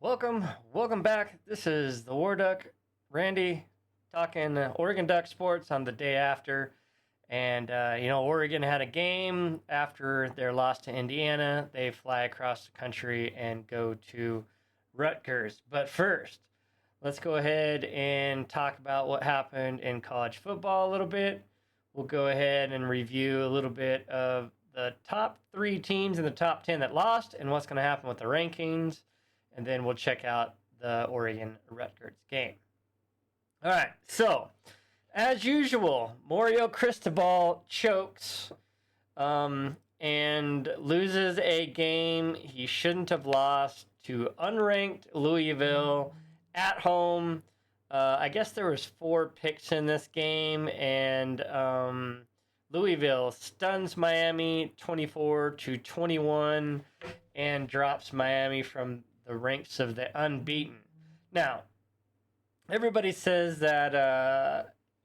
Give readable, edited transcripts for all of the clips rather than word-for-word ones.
Welcome back. This is the War Duck, Randy, talking Oregon Duck sports on the day after. And, Oregon had a game after their loss to Indiana. They fly across the country and go to Rutgers. But first, let's go ahead and talk about what happened in college football a little bit. We'll go ahead and review a little bit of the top three teams in the top 10 that lost and what's going to happen with the rankings. And then we'll check out the Oregon Rutgers game. All right, so as usual, Mario Cristobal chokes and loses a game he shouldn't have lost to unranked Louisville at home. I guess there was 4 picks in this game, and Louisville stuns Miami 24-21 and drops Miami from the ranks of the unbeaten. Now, everybody says that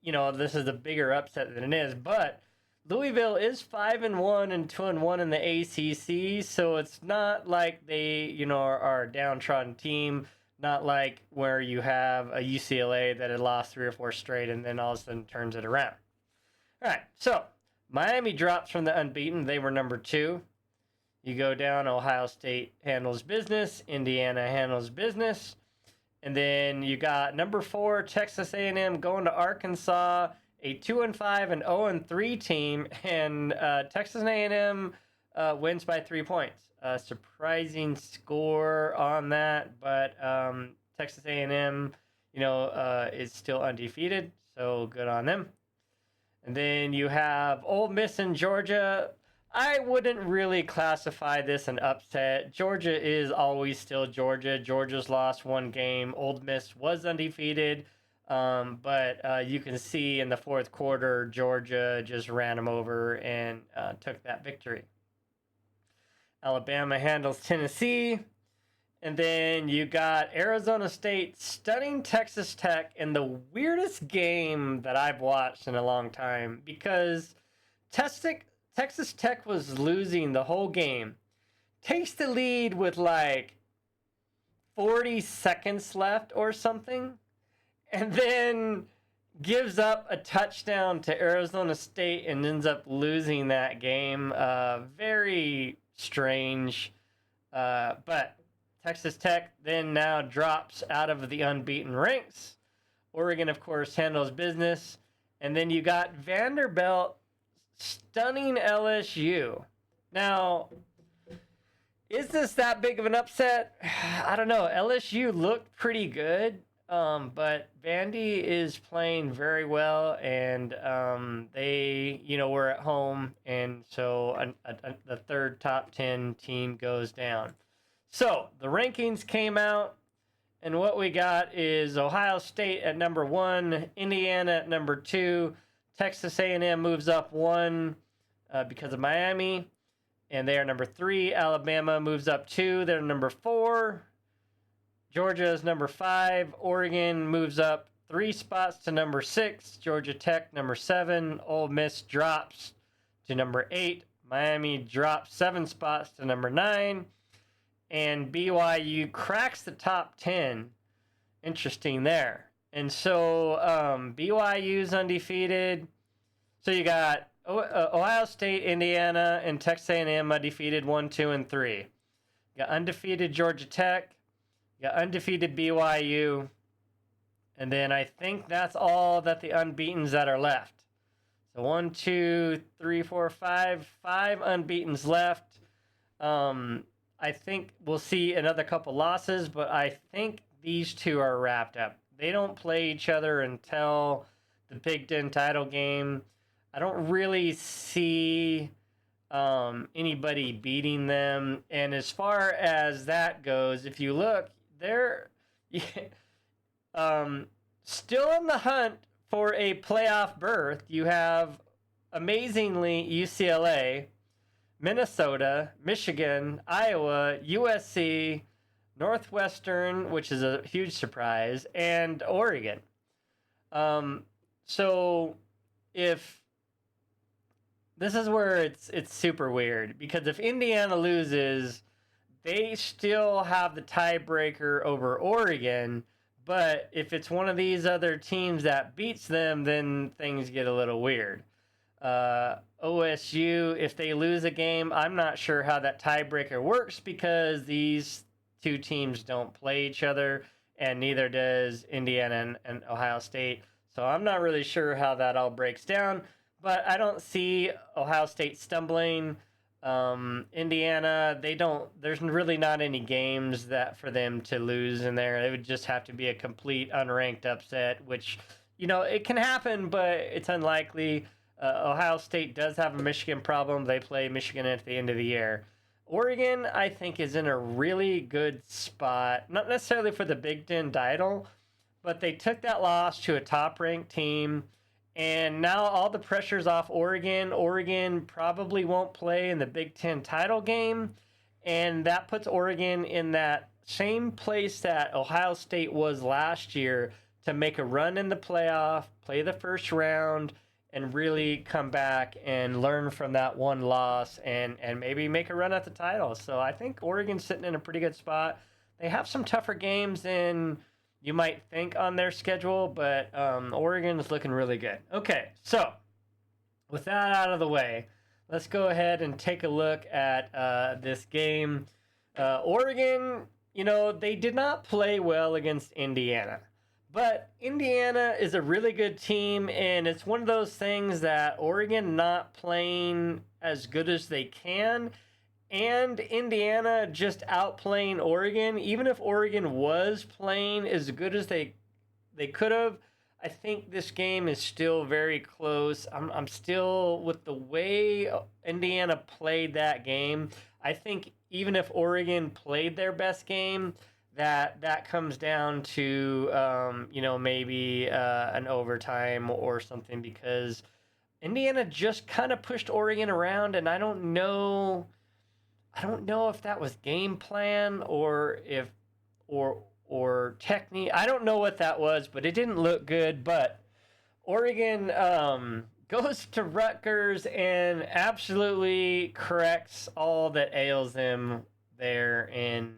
this is a bigger upset than it is, but Louisville is 5-1 and 2-1 in the ACC, so it's not like they are a downtrodden team. Not like where you have a UCLA that had lost 3 or 4 straight and then all of a sudden turns it around. All right, so Miami drops from the unbeaten. They were number 2. You go down, Ohio State handles business, Indiana handles business, and then you got number 4, Texas A&M going to Arkansas, a 2-5 and 0-3 team, and Texas A&M wins by 3 points. Surprising score on that, but Texas A&M, is still undefeated, so good on them. And then you have Ole Miss and Georgia. I wouldn't really classify this an upset. Georgia is always still Georgia. Georgia's lost 1 game. Ole Miss was undefeated, but you can see in the fourth quarter, Georgia just ran them over and took that victory. Alabama handles Tennessee. And then you got Arizona State stunning Texas Tech in the weirdest game that I've watched in a long time, because Texas Tech was losing the whole game, takes the lead with like 40 seconds left or something, and then gives up a touchdown to Arizona State and ends up losing that game. Very strange. But Texas Tech then now drops out of the unbeaten ranks. Oregon, of course, handles business. And then you got Vanderbilt stunning LSU. Now, is this that big of an upset? I don't know. LSU looked pretty good, but Vandy is playing very well, and they, were at home, and so the third top 10 team goes down. So the rankings came out, and what we got is Ohio State at number 1, Indiana at number 2, Texas A&M moves up 1 because of Miami, and they are number 3. Alabama moves up 2. They're number 4. Georgia is number 5. Oregon moves up 3 spots to number 6. Georgia Tech, number 7. Ole Miss drops to number 8. Miami drops 7 spots to number 9. And BYU cracks the top 10. Interesting there. And so BYU's undefeated. So you got Ohio State, Indiana, and Texas A&M undefeated 1, 2, and 3. You got undefeated Georgia Tech. You got undefeated BYU. And then I think that's all that the unbeatens that are left. So 1, 2, 3, 4, 5 unbeatens left. I think we'll see another couple losses, but I think these 2 are wrapped up. They don't play each other until the Big Ten title game. I don't really see anybody beating them. And as far as that goes, if you look, they're still in the hunt for a playoff berth. You have, amazingly, UCLA, Minnesota, Michigan, Iowa, USC, Northwestern, which is a huge surprise, and Oregon. So if this is where it's super weird, because if Indiana loses, they still have the tiebreaker over Oregon. But if it's one of these other teams that beats them, then things get a little weird. OSU, if they lose a game, I'm not sure how that tiebreaker works because these two teams don't play each other, and neither does Indiana and Ohio State. So I'm not really sure how that all breaks down, but I don't see Ohio State stumbling. Indiana, they don't. There's really not any games that for them to lose in there. It would just have to be a complete unranked upset, which it can happen, but it's unlikely. Ohio State does have a Michigan problem. They play Michigan at the end of the year. Oregon, I think, is in a really good spot, not necessarily for the Big Ten title, but they took that loss to a top-ranked team, and now all the pressure's off Oregon. Oregon probably won't play in the Big Ten title game, and that puts Oregon in that same place that Ohio State was last year to make a run in the playoff, play the first round, and really come back and learn from that one loss and maybe make a run at the title. So I think Oregon's sitting in a pretty good spot. They have some tougher games than you might think on their schedule, but Oregon's looking really good. Okay, so with that out of the way, let's go ahead and take a look at this game. Oregon, they did not play well against Indiana. But Indiana is a really good team, and it's one of those things that Oregon not playing as good as they can, and Indiana just outplaying Oregon. Even if Oregon was playing as good as they could have, I think this game is still very close. I'm still, with the way Indiana played that game, I think even if Oregon played their best game, that comes down to maybe an overtime or something, because Indiana just kind of pushed Oregon around, and I don't know if that was game plan or technique. I don't know what that was, but it didn't look good. But Oregon goes to Rutgers and absolutely corrects all that ails them there in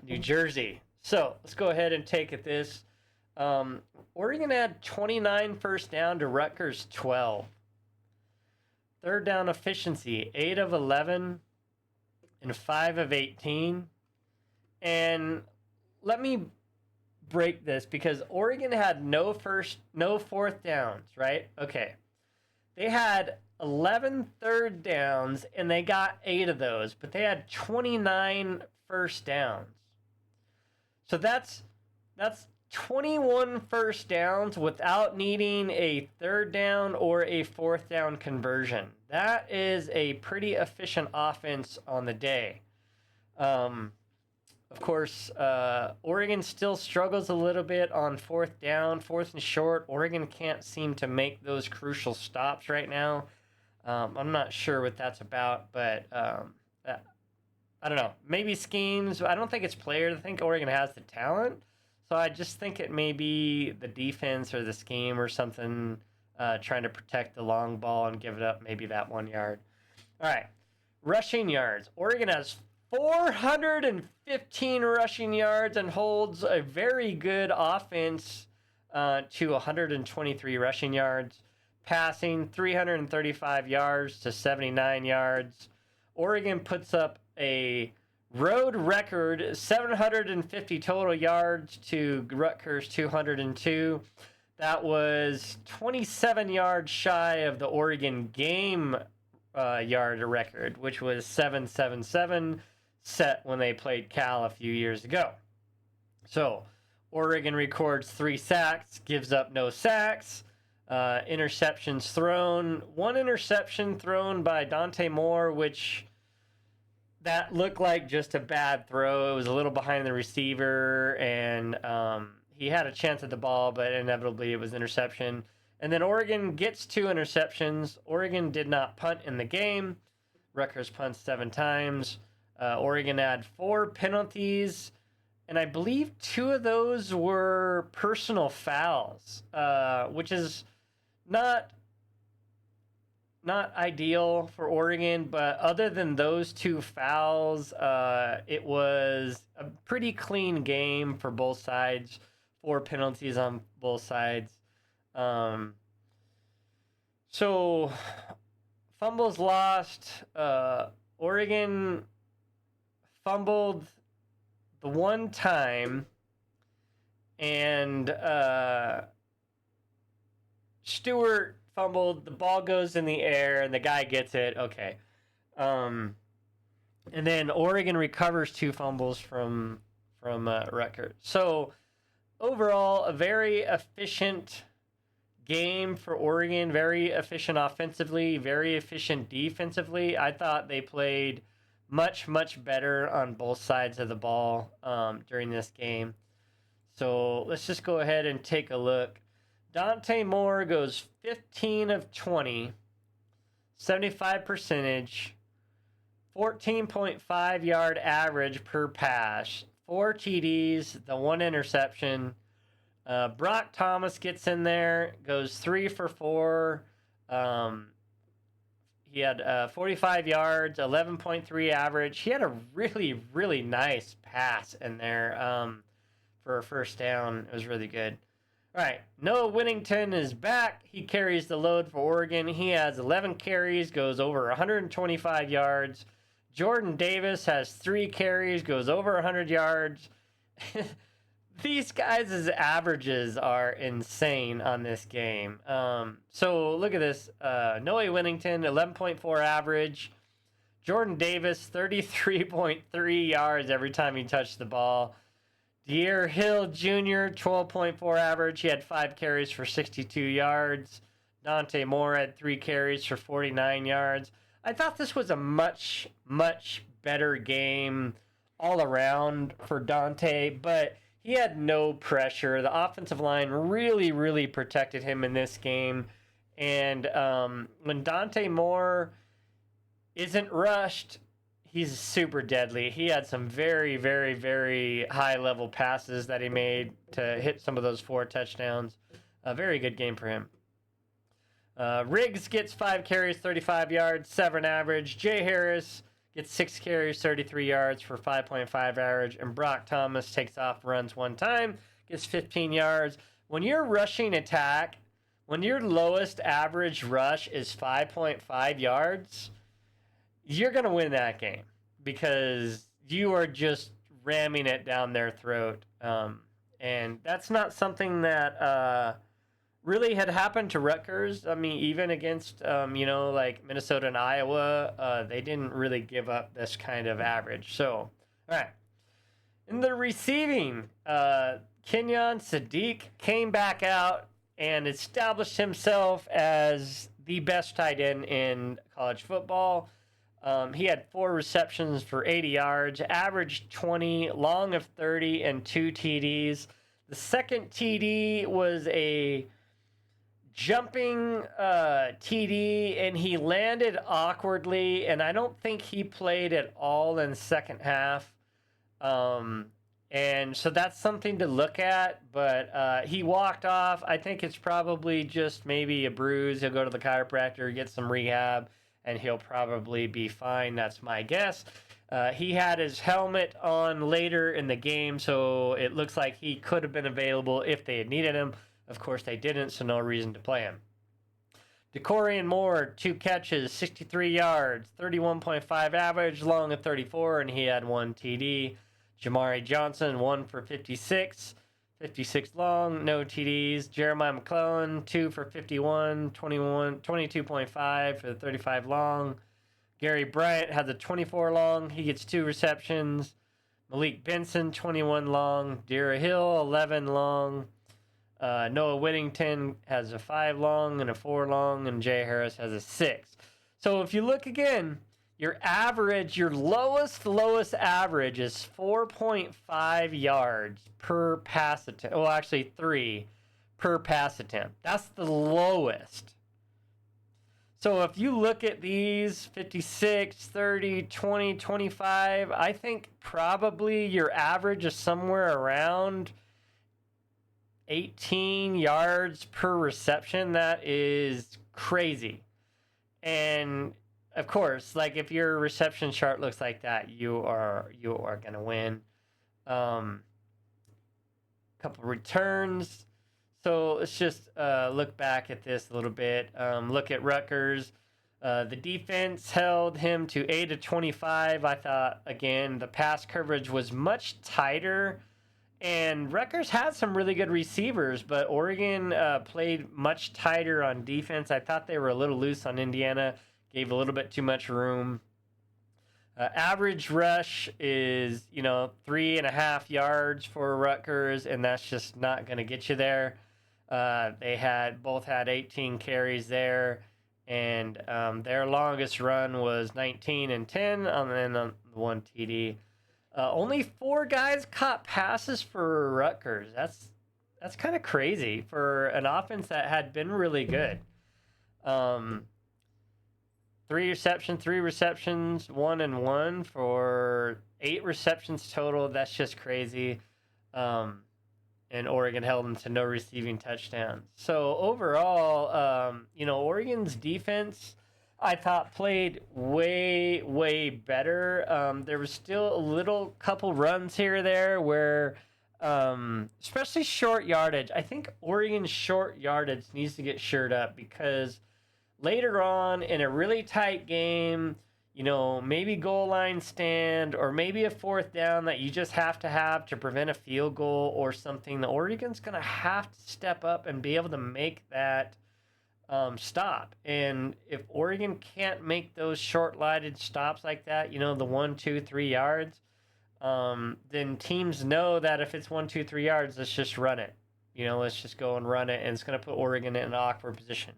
New Jersey. So let's go ahead and take at this. Oregon had 29 first down to Rutgers 12. Third down efficiency, 8 of 11 and 5 of 18. And let me break this, because Oregon had no fourth downs, right? Okay. They had 11 third downs, and they got 8 of those, but they had 29 first downs. So that's 21 first downs without needing a third down or a fourth down conversion. That is a pretty efficient offense on the day. Of course, Oregon still struggles a little bit on fourth down, fourth and short. Oregon can't seem to make those crucial stops right now. I'm not sure what that's about, but I don't know. Maybe schemes. I don't think it's players. I think Oregon has the talent. So I just think it may be the defense or the scheme or something, trying to protect the long ball and give it up maybe that 1 yard. All right. Rushing yards. Oregon has 415 rushing yards and holds a very good offense to 123 rushing yards. Passing 335 yards to 79 yards. Oregon puts up a road record 750 total yards to Rutgers 202. That was 27 yards shy of the Oregon game yard record, which was 777, set when they played Cal a few years ago. So Oregon records 3 sacks, gives up no sacks. Interceptions thrown. 1 interception thrown by Dante Moore, which that looked like just a bad throw. It was a little behind the receiver, and he had a chance at the ball, but inevitably it was interception. And then Oregon gets 2 interceptions. Oregon did not punt in the game. Rutgers punts 7 times. Oregon had 4 penalties, and I believe 2 of those were personal fouls, which is not not ideal for Oregon, but other than those two fouls, it was a pretty clean game for both sides. 4 penalties on both sides. Um, so fumbles lost. Oregon fumbled the one time, and Stewart fumbled. The ball goes in the air, and the guy gets it. Okay. And then Oregon recovers 2 fumbles from Rutgers. So overall, a very efficient game for Oregon. Very efficient offensively, very efficient defensively. I thought they played much better on both sides of the ball during this game. So let's just go ahead and take a look. Dante Moore goes 15 of 20, 75 percentage, 14.5 yard average per pass, 4 TDs, the 1 interception. Brock Thomas gets in there, goes 3 for 4. He had 45 yards, 11.3 average. He had a really nice pass in there for a first down. It was really good. All right, Noah Whittington is back. He carries the load for Oregon. He has 11 carries, goes over 125 yards. Jordan Davis has 3 carries, goes over 100 yards. These guys' averages are insane on this game. So look at this. Noah Whittington, 11.4 average. Jordan Davis, 33.3 yards every time he touched the ball. De'Aaron Hill Jr., 12.4 average. He had 5 carries for 62 yards. Dante Moore had 3 carries for 49 yards. I thought this was a much better game all around for Dante, but he had no pressure. The offensive line really protected him in this game. And when Dante Moore isn't rushed, he's super deadly. He had some very high-level passes that he made to hit some of those 4 touchdowns. A very good game for him. Riggs gets 5 carries, 35 yards, 7 average. Jay Harris gets 6 carries, 33 yards for 5.5 average. And Brock Thomas takes off, runs 1 time, gets 15 yards. When you're rushing attack, when your lowest average rush is 5.5 yards, you're going to win that game because you are just ramming it down their throat. And that's not something that really had happened to Rutgers. I mean, even against, like Minnesota and Iowa, they didn't really give up this kind of average. So, all right. In the receiving, Kenyon Sadiq came back out and established himself as the best tight end in college football. He had 4 receptions for 80 yards, averaged 20, long of 30, and 2 TDs. The second TD was a jumping TD, and he landed awkwardly, and I don't think he played at all in the second half. And so that's something to look at, but he walked off. I think it's probably just maybe a bruise. He'll go to the chiropractor, get some rehab, and he'll probably be fine. That's my guess. He had his helmet on later in the game, so it looks like he could have been available if they had needed him. Of course, they didn't, so no reason to play him. DeCorian Moore, 2 catches, 63 yards, 31.5 average, long of 34, and he had 1 TD. Jamari Johnson, 1 for 56, 56 long, no TDs. Jeremiah McClellan, 2 for 51, 22.5 for the 35 long. Gary Bryant has a 24 long. He gets 2 receptions. Malik Benson, 21 long. De'Aaron Hill, 11 long. Noah Whittington has a 5 long and a 4 long, and Jay Harris has a 6. So if you look again, your average, your lowest average is 4.5 yards per pass attempt. Well, actually 3 per pass attempt. That's the lowest. So if you look at these 56, 30, 20, 25, I think probably your average is somewhere around 18 yards per reception. That is crazy. And of course, like if your reception chart looks like that, you are gonna win. Um, Couple returns. So let's just look back at this a little bit. Look at Rutgers. The defense held him to 8 of 25. I thought, again, the pass coverage was much tighter. And Rutgers had some really good receivers, but Oregon played much tighter on defense. I thought they were a little loose on Indiana, gave a little bit too much room. Average rush is 3.5 yards for Rutgers, and that's just not going to get you there. They both had 18 carries there, and their longest run was 19 and 10 on the one TD. Only 4 guys caught passes for Rutgers. That's kind of crazy for an offense that had been really good. 3 receptions, 1 and 1 for 8 receptions total. That's just crazy. And Oregon held them to no receiving touchdowns. So overall, Oregon's defense, I thought, played way, way better. There was still a little couple runs here or there where, especially short yardage, I think Oregon's short yardage needs to get shored up because later on in a really tight game, maybe goal line stand or maybe a 4th down that you just have to prevent a field goal or something, the Oregon's going to have to step up and be able to make that stop. And if Oregon can't make those short-lighted stops like that, the 1, 2, 3 yards, then teams know that if it's 1, 2, 3 yards, let's just run it. Let's just go and run it, and it's going to put Oregon in an awkward position.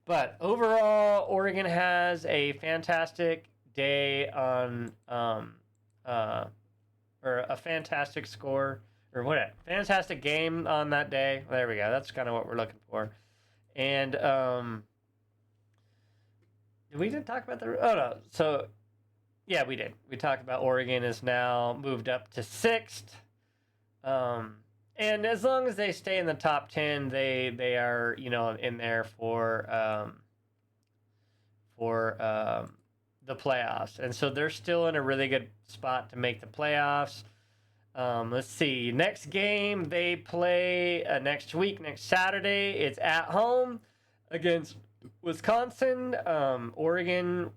But overall, Oregon has a fantastic day on, or a fantastic score, or what? Fantastic game on that day. There we go. That's kind of what we're looking for. And we didn't talk about the. Oh no. So yeah, we did. We talked about Oregon is now moved up to 6th. And as long as they stay in the top 10, they are in there for the playoffs, and so they're still in a really good spot to make the playoffs. Let's see. Next game they play next week, next Saturday. It's at home against Wisconsin. Oregon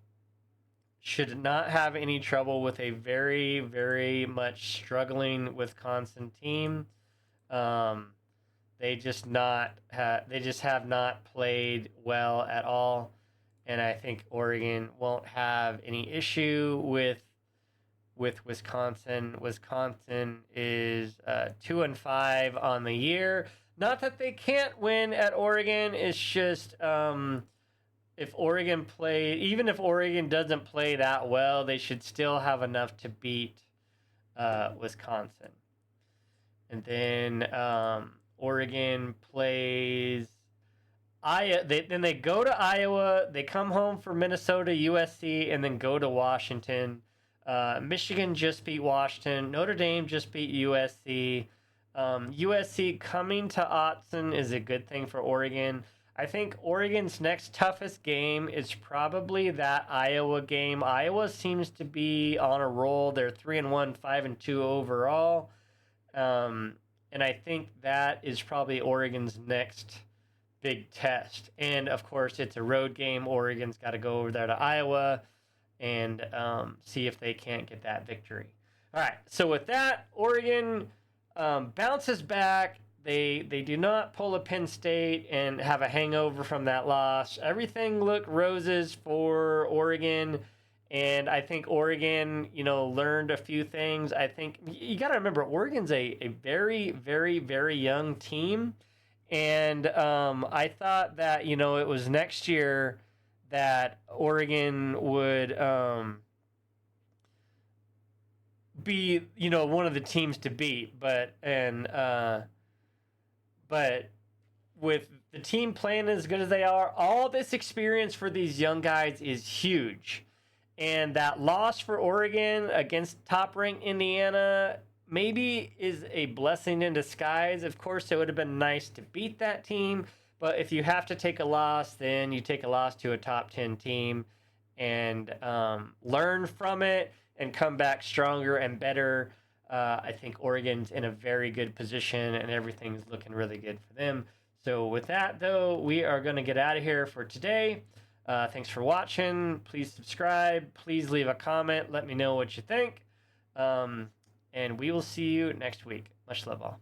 should not have any trouble with a very, very much struggling Wisconsin team. They just have not played well at all, and I think Oregon won't have any issue with Wisconsin. Wisconsin is 2-5 on the year. Not that they can't win at Oregon. It's just if Oregon even if Oregon doesn't play that well, they should still have enough to beat Wisconsin. And then Oregon plays then they go to Iowa. They come home for Minnesota, USC, and then go to Washington. Michigan just beat Washington. Notre Dame just beat USC. USC coming to Autzen is a good thing for Oregon. I think Oregon's next toughest game is probably that Iowa game. Iowa seems to be on a roll. They're 3-1, 5-2 overall. And I think that is probably Oregon's next big test. And, of course, it's a road game. Oregon's got to go over there to Iowa and see if they can't get that victory. All right, so with that, Oregon bounces back. They do not pull a Penn State and have a hangover from that loss. Everything looked roses for Oregon. And I think Oregon, learned a few things. I think you got to remember, Oregon's a very, very, very young team. And I thought that, it was next year that Oregon would be, one of the teams to beat. But with the team playing as good as they are, all this experience for these young guys is huge. And that loss for Oregon against top-ranked Indiana maybe is a blessing in disguise. Of course, it would have been nice to beat that team, But if you have to take a loss, then you take a loss to a top 10 team and learn from it and come back stronger and better. I think Oregon's in a very good position and everything's looking really good for them. So with that, though, we are going to get out of here for today. Thanks for watching. Please subscribe. Please leave a comment. Let me know what you think. And we will see you next week. Much love all.